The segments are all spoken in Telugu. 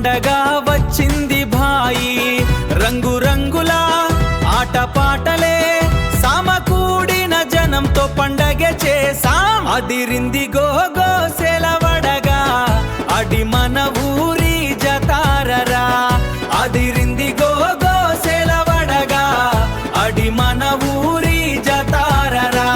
పండగ వచ్చింది భాయి, రంగు రంగుల ఆటపాటలే సమకూడిన జనంతో పండగ చేసాం. అదిరింది గోగో సెలవడగా అడి మన ఊరి జతారరా. అదిరింది గోగో సెలవడగా అడి మన ఊరి జతారరా.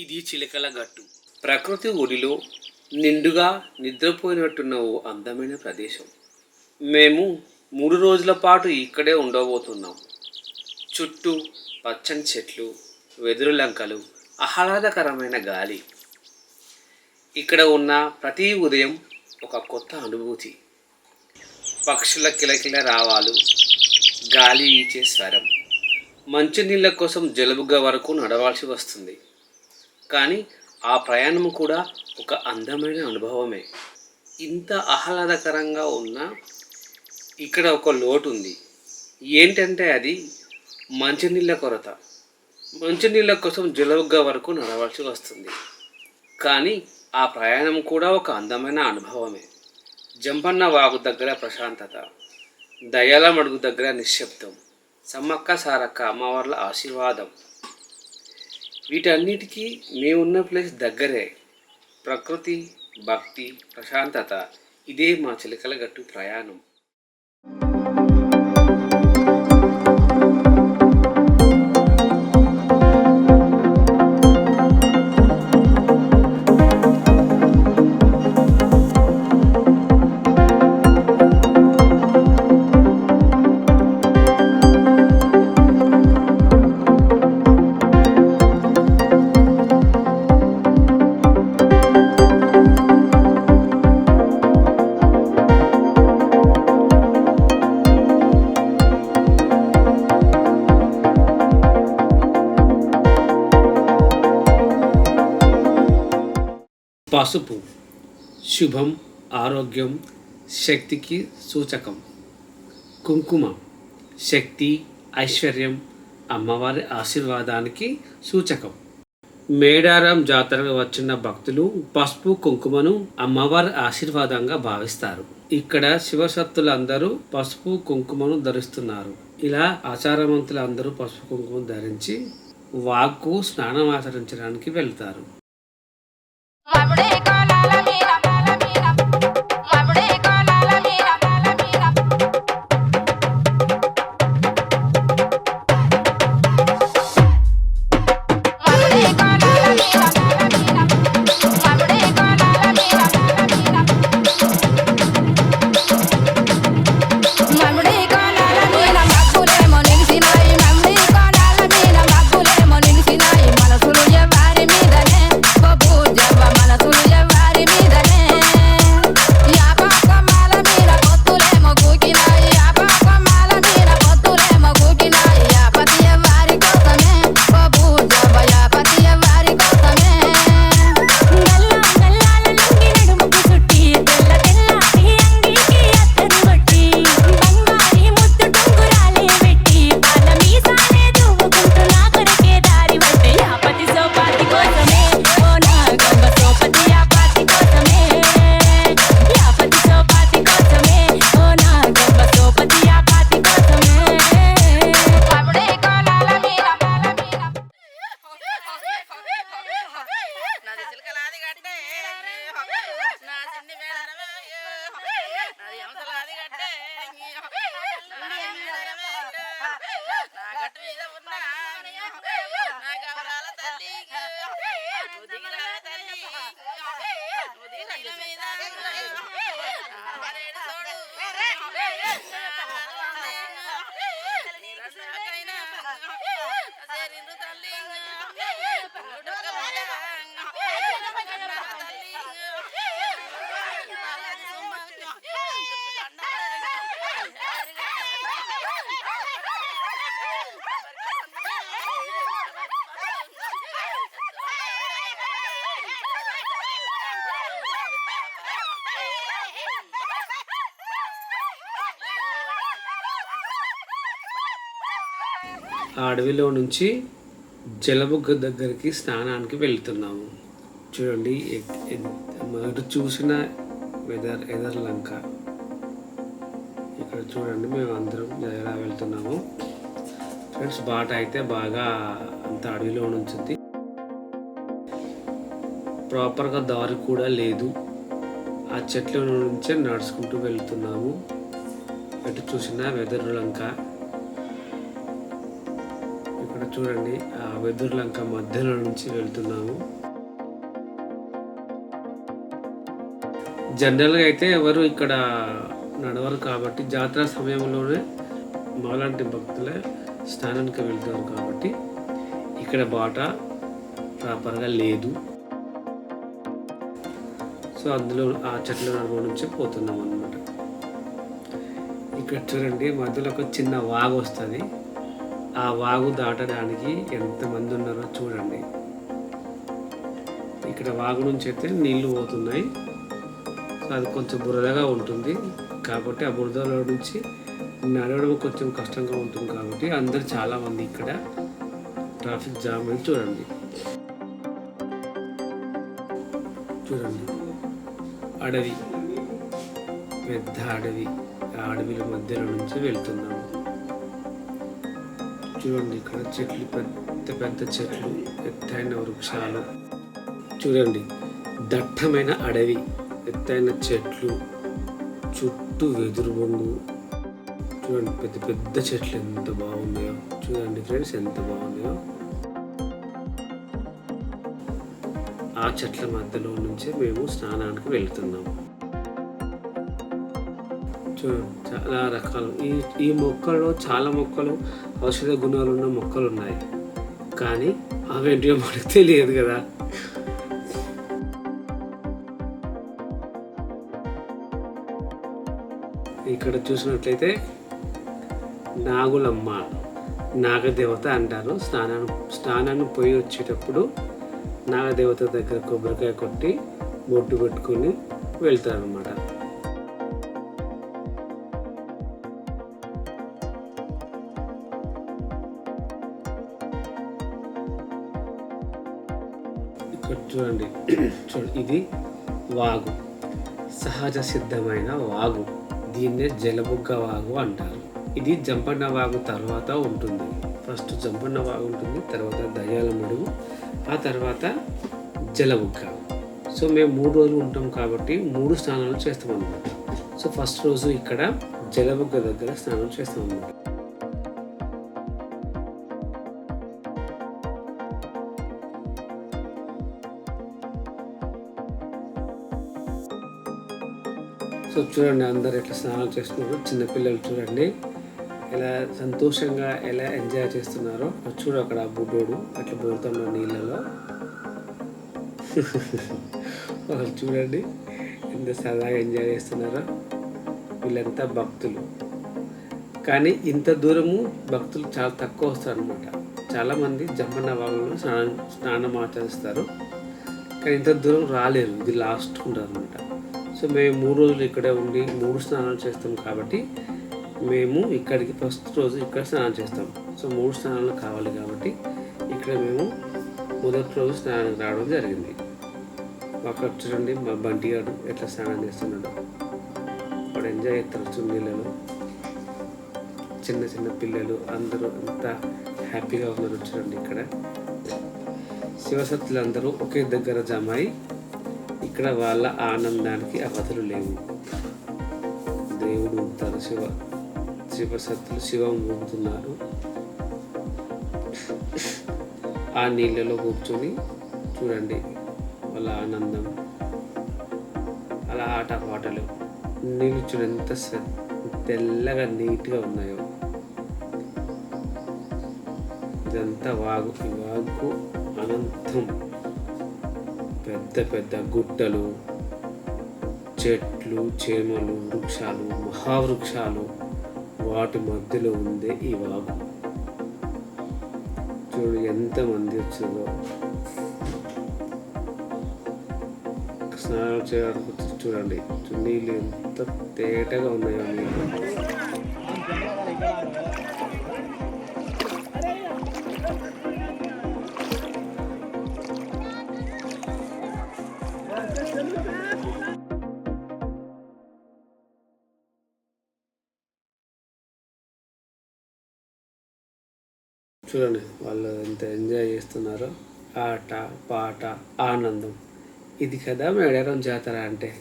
ఇది చిలకల గట్టు. ప్రకృతి ఒడిలో నిండుగా నిద్రపోయినట్టున్న ఓ అందమైన ప్రదేశం. మేము 3 రోజుల పాటు ఇక్కడే ఉండబోతున్నాం. చుట్టూ పచ్చని చెట్లు, వెదురు లంకలు, ఆహ్లాదకరమైన గాలి. ఇక్కడ ఉన్న ప్రతి ఉదయం ఒక కొత్త అనుభూతి. పక్షుల కిలకిల రావాలు, గాలి ఈచే స్వరం. మంచినీళ్ళ కోసం జలుబుగా వరకు నడవాల్సి వస్తుంది, కానీ ఆ ప్రయాణం కూడా ఒక అందమైన అనుభవమే. ఇంత ఆహ్లాదకరంగా ఉన్నా ఇక్కడ ఒక లోటు ఉంది. ఏంటంటే అది మంచినీళ్ళ కొరత. మంచినీళ్ళ కోసం జలుబుగా వరకు నడవాల్సి వస్తుంది, కానీ ఆ ప్రయాణం కూడా ఒక అందమైన అనుభవమే. జంపన్న వాగు దగ్గర ప్రశాంతత, దయాల మడుగు దగ్గర నిశ్శబ్దం, సమ్మక్క సారక్క అమ్మవార్ల ఆశీర్వాదం. వీటన్నిటికీ మేమున్న ప్లేస్ దగ్గరే. ప్రకృతి, భక్తి, ప్రశాంతత. ఇదే మా చిలకల గట్టు ప్రయాణం. పసుపు శుభం, ఆరోగ్యం, శక్తికి సూచకం. కుంకుమ శక్తి, ఐశ్వర్యం, అమ్మవారి ఆశీర్వాదానికి సూచకం. మేడారం జాతరకు వచ్చిన భక్తులు పసుపు కుంకుమను అమ్మవారి ఆశీర్వాదంగా భావిస్తారు. ఇక్కడ శివశక్తులందరూ పసుపు కుంకుమను ధరిస్తున్నారు. ఇలా ఆచారవంతులందరూ పసుపు కుంకుమను ధరించి వాగ్కు స్నానం ఆచరించడానికి వెళ్తారు. ఆ అడవిలో నుంచి జలబుగ్గ దగ్గరికి స్నానానికి వెళ్తున్నాము. చూడండి, ఎటు చూసిన ఎదర్లంక. ఇక్కడ చూడండి, మేము అందరం ఎలా వెళ్తున్నాము ఫ్రెండ్స్. బాట అయితే బాగా అంత అడవిలో ఉంచుంది. ప్రాపర్గా దారి కూడా లేదు. ఆ చెట్ల నుంచే నడుచుకుంటూ వెళ్తున్నాము. ఎటు చూసిన వెదురులంక. ఇక్కడ చూడండి, ఆ వెదురులంక మధ్యలో నుంచి వెళ్తున్నాము. జనరల్గా అయితే ఎవరు ఇక్కడ నడవరు కాబట్టి జాతర సమయంలోనే మాలాంటి భక్తులే స్నానానికి వెళ్తారు కాబట్టి ఇక్కడ బాట ప్రాపర్గా లేదు. సో అందులో ఆ చెట్ల నడుమ నుంచి పోతున్నాం అన్నమాట. ఇక్కడ చూడండి, మధ్యలో ఒక చిన్న వాగు వస్తుంది. ఆ వాగు దాటడానికి ఎంతమంది ఉన్నారో చూడండి. ఇక్కడ వాగు నుంచి అయితే నీళ్లు పోతున్నాయి. సో అది కొంచెం బురదగా ఉంటుంది కాబట్టి ఆ బురదలో నుంచి నడవడం కొంచెం కష్టంగా ఉంటుంది కాబట్టి అందరు చాలామంది ఇక్కడ ట్రాఫిక్ జామ్ అని చూడండి. అడవి, పెద్ద అడవి. ఆ అడవిల మధ్యలో నుంచి వెళ్తున్నాము. చూడండి, ఇక్కడ చెట్లు, పెద్ద పెద్ద చెట్లు, ఎత్తైన వృక్షాలు. చూడండి, దట్టమైన అడవి, ఎత్తైన చెట్లు, చుట్టూ వెదురు బొంగు. చూడండి, పెద్ద పెద్ద చెట్లు ఎంత బాగున్నాయో చూడండి ఫ్రెండ్స్, ఎంత బాగున్నాయో. ఆ చెట్ల మధ్యలో నుంచే మేము స్నానానికి వెళ్తున్నాము. చూడండి, చాలా రకాలు. ఈ మొక్కల్లో చాలా మొక్కలు ఔషధ గుణాలు ఉన్న మొక్కలు ఉన్నాయి, కానీ అవేంటివో మనకు తెలియదు కదా. ఇక్కడ చూసినట్లయితే నాగులమ్మ, నాగదేవత అంటారు. స్నానాన్ని పోయి వచ్చేటప్పుడు నాగదేవత దగ్గర కొబ్బరికాయ కొట్టి బొట్టు పెట్టుకొని వెళ్తారనమాట. ఇక్కడ చూడండి, ఇది వాగు, సహజ సిద్ధమైన వాగు. దీన్నే జలబుగ్గ వాగు అంటారు. ఇది జంపన్న వాగు తర్వాత ఉంటుంది. ఫస్ట్ జంపన్న వాగు ఉంటుంది, తర్వాత దయ్యాల మడుగు, ఆ తర్వాత జలబుగ్గ. సో మేము 3 రోజులు ఉంటాం కాబట్టి 3 స్నానాలు చేస్తాం అన్నమాట. సో ఫస్ట్ రోజు ఇక్కడ జలబుగ్గ దగ్గర స్నానం చేస్తాం అన్నమాట. సో చూడండి, అందరు ఎట్లా స్నానాలు చేస్తున్నారు. చిన్నపిల్లలు చూడండి ఎలా సంతోషంగా ఎలా ఎంజాయ్ చేస్తున్నారో. చూడు, అక్కడ బుడ్డోడు అట్లా పోతున్నారు నీళ్ళలో. వాళ్ళు చూడండి ఎంత సరదాగా ఎంజాయ్ చేస్తున్నారో. వీళ్ళంతా భక్తులు, కానీ ఇంత దూరము భక్తులు చాలా తక్కువ వస్తారు అనమాట. చాలామంది జంపన్న వాగులో స్నానం ఆచరిస్తారు, కానీ ఇంత దూరం రాలేరు. ఇది లాస్ట్ ఉంటారు అనమాట. సో మేము 3 రోజులు ఇక్కడే ఉండి 3 స్నానాలు చేస్తాం కాబట్టి మేము ఇక్కడికి ఫస్ట్ రోజు ఇక్కడ స్నానం చేస్తాం. సో 3 స్నానాలు కావాలి కాబట్టి ఇక్కడ మేము మొదటి రోజు స్నానానికి రావడం జరిగింది. అక్కడ చూడండి, మా బంటి గారు ఎట్లా స్నానం చేస్తున్నాడు. అక్కడ ఎంజాయ్ చేస్తారు చున్నీళ్ళలో. చిన్న చిన్న పిల్లలు అందరూ అంత హ్యాపీగా ఉన్నారు. చూడండి, ఇక్కడ శివసత్తులు అందరూ ఒకే దగ్గర జమ అయి ఇక్కడ వాళ్ళ ఆనందానికి అవధులు లేవు. దేవుడు ఉంటారు, శివసత్తులు శివం ఊగుతున్నారు. ఆ నీళ్ళలో కూర్చొని చూడండి వాళ్ళ ఆనందం, అలా ఆట పాటలు. నీళ్ళు చూడండి ఎంత తెల్లగా నీట్గా ఉన్నాయో. ఇదంతా వాగు. ఈ వాగు అనంతం, పెద్ద పెద్ద గుట్టలు, చెట్లు, చేమలు, వృక్షాలు, మహావృక్షాలు, వాటి మధ్యలో ఉందే ఈ వాగు. చూడు ఎంతమంది వచ్చిందో స్నానం చేయడానికి. చూడండి నీళ్ళు ఎంత తేటగా ఉన్నాయో నీళ్ళు. చూడండి వాళ్ళు ఎంత ఎంజాయ్ చేస్తున్నారో, ఆట పాట ఆనందం. ఇది కదా మేడారం జాతర అంటే.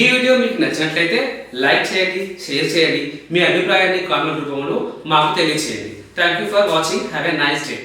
ఈ వీడియో మీకు నచ్చినట్లయితే లైక్ చేయండి, షేర్ చేయండి, మీ అభిప్రాయాన్ని కామెంట్ రూపంలో మాకు తెలియజేయండి. Thank you for watching. Have a nice day.